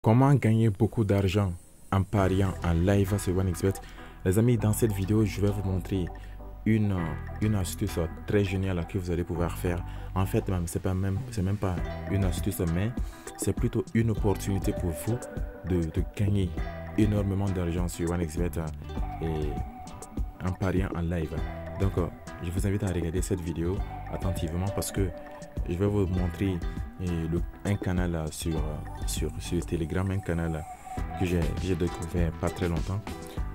Comment gagner beaucoup d'argent en pariant en live sur OneXBet? Les amis, dans cette vidéo, je vais vous montrer une astuce très géniale que vous allez pouvoir faire. En fait, c'est même pas une astuce, mais c'est plutôt une opportunité pour vous de gagner énormément d'argent sur OneXBet et en pariant en live. Donc, je vous invite à regarder cette vidéo attentivement parce que je vais vous montrer un canal sur Telegram, un canal que j'ai découvert pas très longtemps.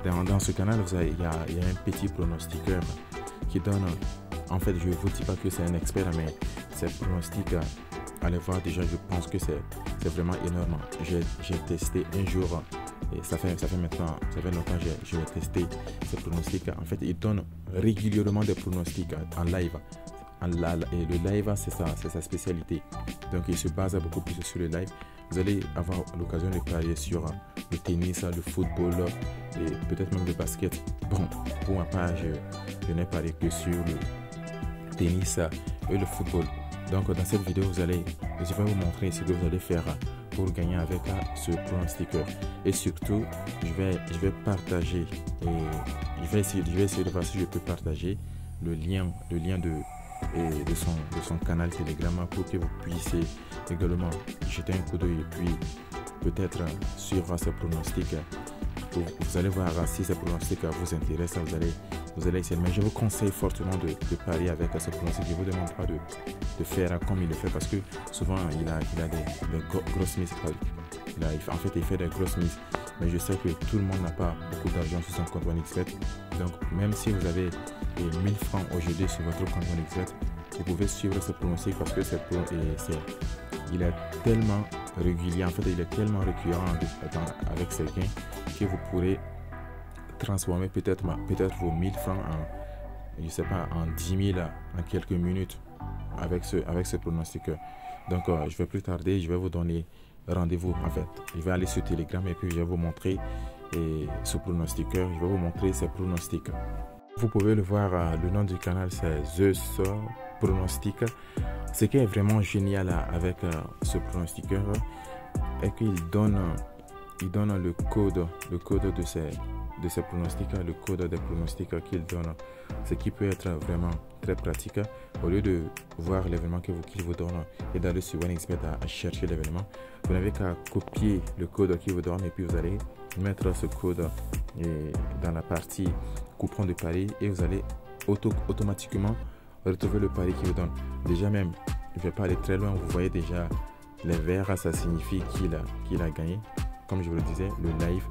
Dans ce canal, il y a un petit pronostiqueur qui donne, en fait, je ne vous dis pas que c'est un expert, mais ces pronostics, allez voir déjà, je pense que c'est vraiment énorme. J'ai testé un jour, et ça fait longtemps que j'ai testé ces pronostics. En fait, il donne régulièrement des pronostics en live. Et le live, c'est sa spécialité. Donc, il se base beaucoup plus sur le live. Vous allez avoir l'occasion de parier sur le tennis, le football et peut-être même le basket. Bon, pour ma part, je n'ai parié que sur le tennis et le football. Donc, dans cette vidéo, je vais vous montrer ce que vous allez faire pour gagner avec ce pronostiqueur. Et surtout, je vais partager et je vais essayer de voir si je peux partager le lien de son canal Telegram pour que vous puissiez également jeter un coup d'œil et puis peut-être suivre ses pronostics. Vous allez voir si ces pronostics vous intéressent, vous allez essayer. Mais je vous conseille fortement de parier avec ce pronostic. Je ne vous demande pas de faire comme il le fait parce que souvent il a des grosses mises. En fait, il fait des grosses mises. Mais je sais que tout le monde n'a pas beaucoup d'argent sur son compte OneXBet. Donc, même si vous avez 1000 francs aujourd'hui sur votre compte OneXBet, vous pouvez suivre ce pronostic parce que il est tellement régulier. En fait, il est tellement récurrent avec ses gains que vous pourrez transformer peut-être vos 1000 francs en, je sais pas, en 10 000 en quelques minutes avec ce pronostic. Donc, je vais plus tarder, je vais vous donner rendez-vous. En fait, je vais aller sur Telegram et puis je vais vous montrer ce pronostiqueur. Je vais vous montrer ses pronostics. Vous pouvez le voir, le nom du canal c'est Zeus Pronostic. Ce qui est vraiment génial avec ce pronostiqueur est qu'il donne le code de ces pronostics, le code des pronostics qu'il donne, ce qui peut être vraiment très pratique. Au lieu de voir l'événement qu'il vous donne et d'aller sur OneXBet à chercher l'événement, vous n'avez qu'à copier le code qu'il vous donne et puis vous allez mettre ce code dans la partie coupon de pari et vous allez automatiquement retrouver le pari qu'il vous donne. Déjà même, je ne vais pas aller très loin, vous voyez déjà les verts, ça signifie qu'il a gagné. Comme je vous le disais, le live,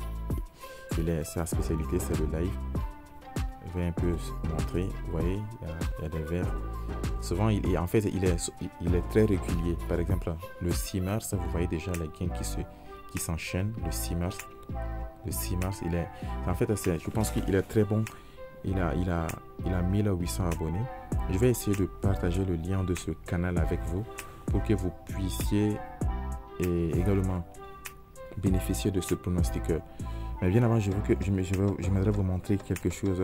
sa spécialité c'est le live. Je vais un peu montrer, vous voyez, il y a des verts. Souvent, il est très régulier. Par exemple, le 6 mars, vous voyez déjà les gains qui s'enchaînent. Le 6 mars, en fait, je pense qu'il est très bon. Il a 1800 abonnés. Je vais essayer de partager le lien de ce canal avec vous pour que vous puissiez également bénéficier de ce pronostiqueur. Mais bien avant, j'aimerais vous montrer quelque chose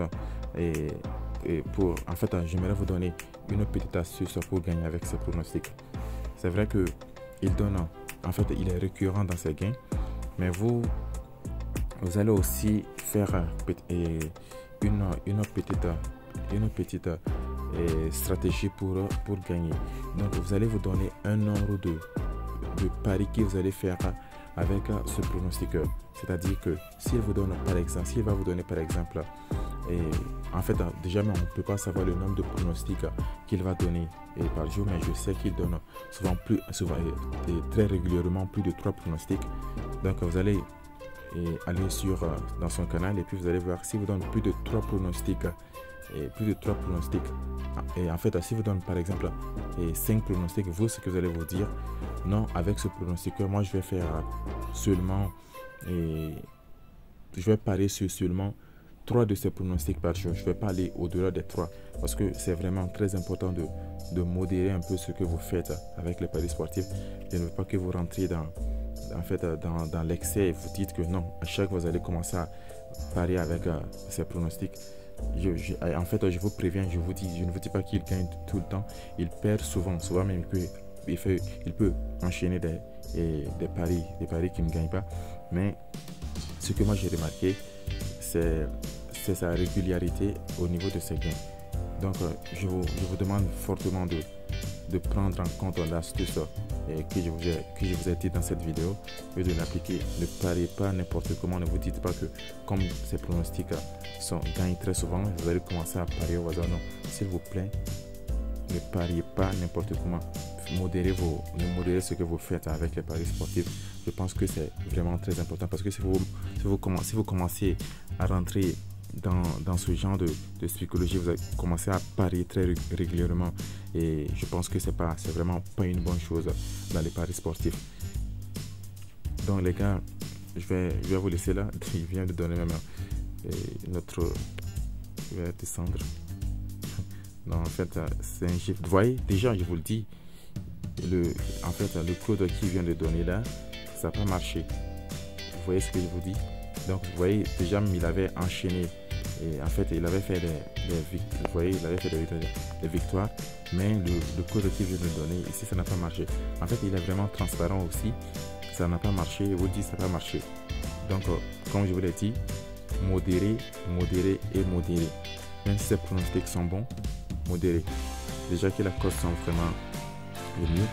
en fait, j'aimerais vous donner une petite astuce pour gagner avec ce pronostic. C'est vrai que en fait, il est récurrent dans ses gains, mais vous allez aussi faire une petite stratégie pour gagner. Donc, vous allez vous donner un nombre de paris que vous allez faire avec ce pronostiqueur. C'est-à-dire que s'il va vous donner par exemple, en fait, déjà, on ne peut pas savoir le nombre de pronostics qu'il va donner par jour, mais je sais qu'il donne souvent et très régulièrement plus de 3 pronostics. Donc, vous allez aller dans son canal et puis vous allez voir si vous donne plus de 3 pronostics. Et en fait, si vous donne par exemple 5 pronostics, ce que vous allez vous dire, non, avec ce pronostiqueur, moi je vais faire seulement je vais parier sur seulement 3 de ces pronostics par jour. Je ne vais pas aller au-delà des 3 parce que c'est vraiment très important de modérer un peu ce que vous faites avec les paris sportifs. Je ne veux pas que vous rentriez dans l'excès et vous dites que non, à chaque fois vous allez commencer à parier avec ces pronostics. En fait, je vous préviens, je ne vous dis pas qu'il gagne tout le temps. Il perd souvent même il peut enchaîner et des paris qui ne gagnent pas. Mais ce que moi j'ai remarqué, c'est sa régularité au niveau de ses gains. Donc, je vous demande fortement de prendre en compte l'astuce que je vous ai dit dans cette vidéo et de l'appliquer. Ne pariez pas n'importe comment. Ne vous dites pas que comme ces pronostics gagnent très souvent, vous allez commencer à parier au hasard. Non, s'il vous plaît, ne pariez pas n'importe comment. Modérez ce que vous faites avec les paris sportifs. Je pense que c'est vraiment très important parce que si vous commencez à rentrer dans ce genre de psychologie, vous allez commencer à parier très régulièrement et je pense que c'est vraiment pas une bonne chose dans les paris sportifs. Donc les gars, je vais vous laisser là. Il vient de donner même je vais descendre. Non, en fait, c'est un chiffre. Vous voyez, déjà, je vous le dis, le code qu'il vient de donner là, ça n'a pas marché. Vous voyez ce que je vous dis? Donc, vous voyez, déjà, il avait enchaîné. Et en fait, il avait fait des victoires. Mais le code qu'il vient de donner, ici, ça n'a pas marché. En fait, il est vraiment transparent aussi. Ça n'a pas marché. Il vous dit, ça n'a pas marché. Donc, comme je vous l'ai dit, modéré. Même si ces pronostics sont bons, modéré. Déjà que la cote sont vraiment le mieux,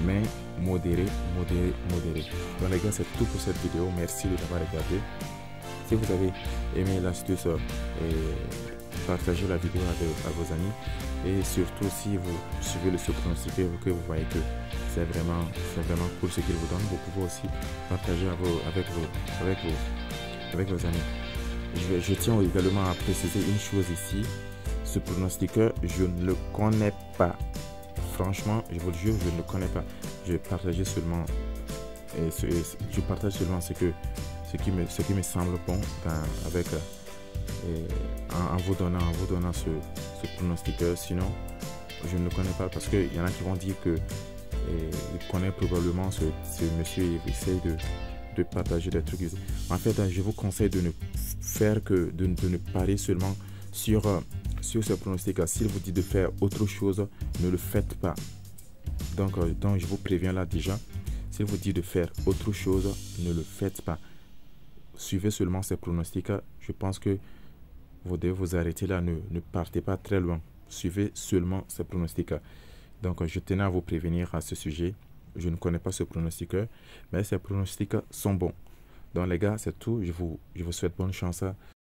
mais modéré. Donc les gars, c'est tout pour cette vidéo. Merci de l'avoir regardé. Si vous avez aimé l'astuce, partagez la vidéo à vos amis. Et surtout, si vous suivez le pronostic et que vous voyez que c'est vraiment cool ce qu'il vous donne, vous pouvez aussi partager avec vos amis. Je tiens également à préciser une chose ici. Ce pronostiqueur, je ne le connais pas. Franchement, je vous le jure, je ne le connais pas. Je partage seulement ce qui me semble bon en vous donnant ce pronostiqueur. Sinon, je ne le connais pas parce qu'il y en a qui vont dire que il connaît probablement ce monsieur et il essaye de partager des trucs. En fait, je vous conseille de ne parier seulement sur ce pronostic. S'il vous dit de faire autre chose, ne le faites pas. Donc je vous préviens là déjà. S'il vous dit de faire autre chose, ne le faites pas. Suivez seulement ces pronostics. Je pense que vous devez vous arrêter là. Ne partez pas très loin. Suivez seulement ces pronostics. Donc je tenais à vous prévenir à ce sujet. Je ne connais pas ce pronostiqueur, mais ces pronostics sont bons. Donc les gars, c'est tout. Je vous souhaite bonne chance.